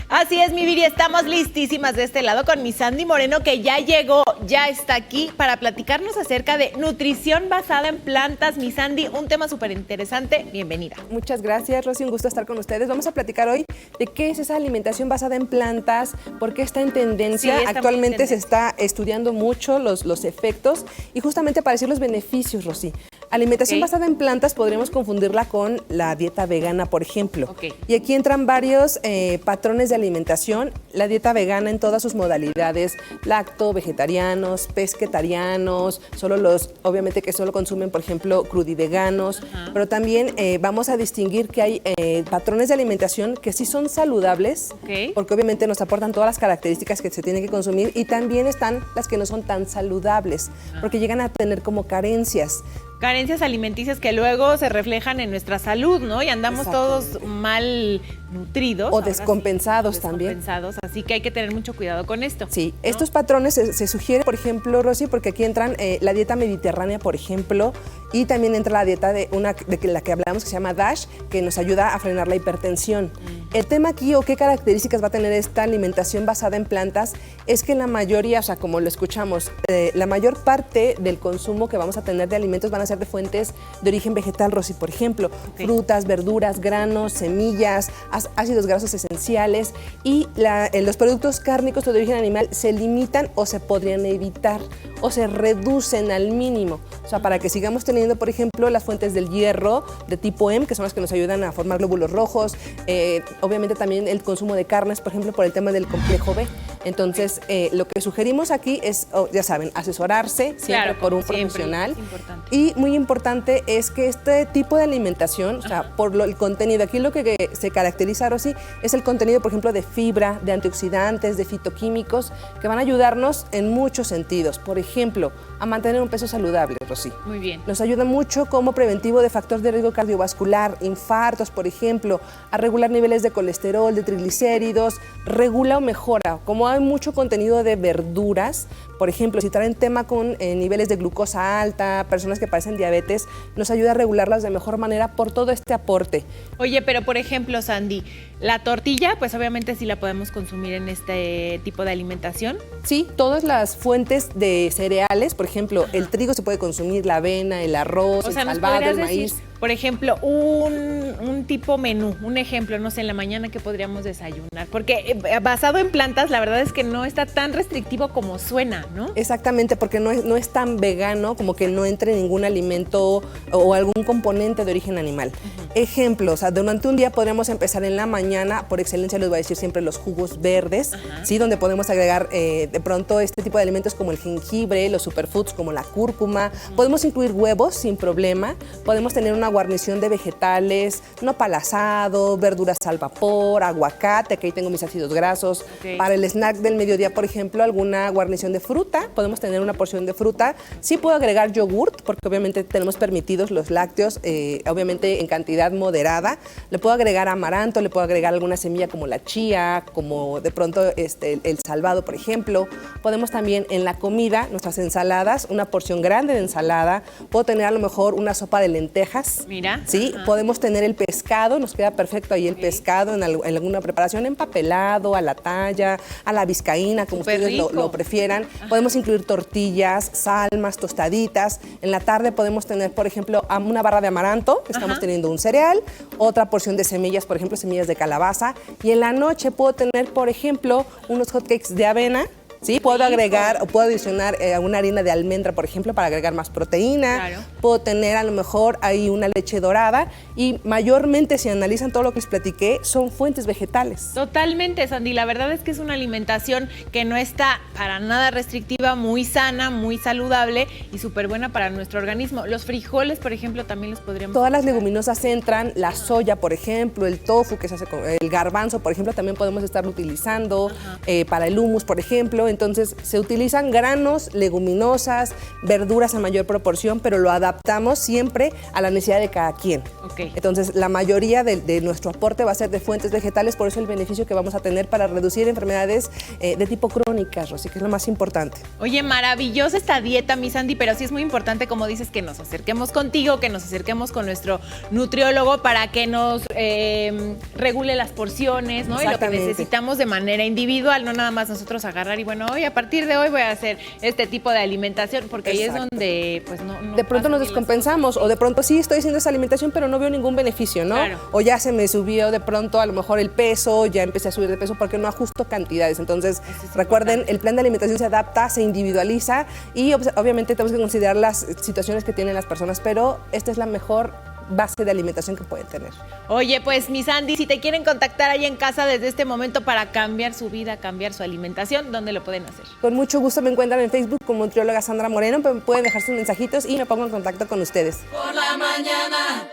Así es, mi Viri, estamos listísimas de este lado con mi Sandy Moreno, que ya llegó, ya está aquí para platicarnos acerca de nutrición basada en plantas. Mi Sandy, un tema súper interesante. Bienvenida. Muchas gracias, Rosy, un gusto estar con ustedes. Vamos a platicar hoy de qué es esa alimentación basada en plantas, por qué está en tendencia. Sí, actualmente se está estudiando mucho los efectos y justamente para decir los beneficios, Rosy. Alimentación basada en plantas podríamos confundirla con la dieta vegana, por ejemplo. Y aquí entran varios patrones de alimentación. La dieta vegana en todas sus modalidades, lacto, vegetarianos, pesquetarianos, obviamente que solo consumen, por ejemplo, crudiveganos, pero también vamos a distinguir que hay patrones de alimentación que sí son saludables, porque obviamente nos aportan todas las características que se tienen que consumir, y también están las que no son tan saludables, porque llegan a tener como carencias Alimenticias que luego se reflejan en nuestra salud, ¿no? Y andamos todos mal nutridos. O descompensados también. Así que hay que tener mucho cuidado con esto. Sí, ¿no? Estos patrones se sugieren, por ejemplo, Rosy, porque aquí entran la dieta mediterránea, por ejemplo, y también entra la dieta de la que hablamos, que se llama DASH, que nos ayuda a frenar la hipertensión. El tema aquí, o qué características va a tener esta alimentación basada en plantas, es que la mayoría, o sea, como lo escuchamos, la mayor parte del consumo que vamos a tener de alimentos van a ser de fuentes de origen vegetal, Rosy, por ejemplo, frutas, verduras, granos, semillas, ácidos grasos esenciales, y los productos cárnicos de origen animal se limitan o se podrían evitar o se reducen al mínimo. O sea, para que sigamos teniendo, por ejemplo, las fuentes del hierro de tipo M, que son las que nos ayudan a formar glóbulos rojos, obviamente también el consumo de carnes, por ejemplo, por el tema del complejo B. Entonces, lo que sugerimos aquí es, ya saben, asesorarse siempre por un profesional. Y muy importante es que este tipo de alimentación, o sea, por el contenido, aquí lo que se caracteriza, Rosy, es el contenido, por ejemplo, de fibra, de antioxidantes, de fitoquímicos, que van a ayudarnos en muchos sentidos. Por ejemplo, a mantener un peso saludable, Rosy. Muy bien. Nos ayuda mucho como preventivo de factores de riesgo cardiovascular, infartos, por ejemplo, a regular niveles de colesterol, de triglicéridos, regula o mejora. Como hay mucho contenido de verduras, por ejemplo, si traen tema con niveles de glucosa alta, personas que padecen diabetes, nos ayuda a regularlas de mejor manera por todo este aporte. Oye, pero por ejemplo, Sandy, la tortilla, pues obviamente sí la podemos consumir en este tipo de alimentación. Sí, todas las fuentes de cereales, por ejemplo, el trigo se puede consumir, la avena, el arroz, el salvado, el maíz. Por ejemplo, un tipo menú, un ejemplo, no sé, en la mañana que podríamos desayunar, porque basado en plantas, la verdad es que no está tan restrictivo como suena, ¿no? Exactamente, porque no es tan vegano como que no entre ningún alimento o algún componente de origen animal. Ejemplo, o sea, durante un día podríamos empezar en la mañana, por excelencia les voy a decir siempre los jugos verdes, ¿sí? Donde podemos agregar de pronto este tipo de alimentos como el jengibre, los superfoods como la cúrcuma, podemos incluir huevos sin problema, podemos tener una guarnición de vegetales, nopal asado, verduras al vapor, aguacate, que ahí tengo mis ácidos grasos. Para el snack del mediodía, por ejemplo, alguna guarnición de fruta, podemos tener una porción de fruta. Sí puedo agregar yogurt, porque obviamente tenemos permitidos los lácteos, obviamente en cantidad moderada. Le puedo agregar amaranto, le puedo agregar alguna semilla como la chía, como de pronto el salvado, por ejemplo. Podemos también en la comida, nuestras ensaladas, una porción grande de ensalada. Puedo tener a lo mejor una sopa de lentejas. Mira. Sí, podemos tener el pescado, nos queda perfecto ahí el pescado en alguna preparación, empapelado, a la talla, a la vizcaína, como ustedes lo prefieran. Podemos incluir tortillas, salmas, tostaditas. En la tarde podemos tener, por ejemplo, una barra de amaranto, estamos teniendo un cereal, otra porción de semillas, por ejemplo, semillas de calabaza. Y en la noche puedo tener, por ejemplo, unos hotcakes de avena. Sí, puedo agregar o puedo adicionar una harina de almendra, por ejemplo, para agregar más proteína. Puedo tener a lo mejor ahí una leche dorada, y mayormente, si analizan todo lo que les platiqué, son fuentes vegetales. Totalmente, Sandy. La verdad es que es una alimentación que no está para nada restrictiva, muy sana, muy saludable y súper buena para nuestro organismo. Los frijoles, por ejemplo, también los podríamos... Todas las leguminosas entran, la soya, por ejemplo, el tofu, que se hace con el garbanzo, por ejemplo, también podemos estarlo utilizando para el hummus, por ejemplo. Entonces, se utilizan granos, leguminosas, verduras en mayor proporción, pero lo adaptamos adaptamos siempre a la necesidad de cada quien. Ok. Entonces, la mayoría de nuestro aporte va a ser de fuentes vegetales, por eso el beneficio que vamos a tener para reducir enfermedades de tipo crónicas, Rosy, que es lo más importante. Oye, maravillosa esta dieta, mi Sandy, pero sí es muy importante, como dices, que nos acerquemos contigo, que nos acerquemos con nuestro nutriólogo para que nos regule las porciones, ¿no? Y lo que necesitamos de manera individual, no nada más nosotros agarrar y bueno, hoy a partir de hoy voy a hacer este tipo de alimentación, porque ahí es donde pues no de pronto nos descompensamos o de pronto sí estoy haciendo esa alimentación pero no veo ningún beneficio, ¿no? Claro. O ya se me subió de pronto a lo mejor el peso, ya empecé a subir de peso porque no ajusto cantidades. Entonces, recuerden, importante. El plan de alimentación se adapta, se individualiza y obviamente tenemos que considerar las situaciones que tienen las personas, pero esta es la mejor base de alimentación que pueden tener. Oye, pues mi Sandy, si te quieren contactar ahí en casa desde este momento para cambiar su vida, cambiar su alimentación, ¿dónde lo pueden hacer? Con mucho gusto me encuentran en Facebook como nutrióloga Sandra Moreno, pero pueden dejar sus mensajitos y me pongo en contacto con ustedes. Por la mañana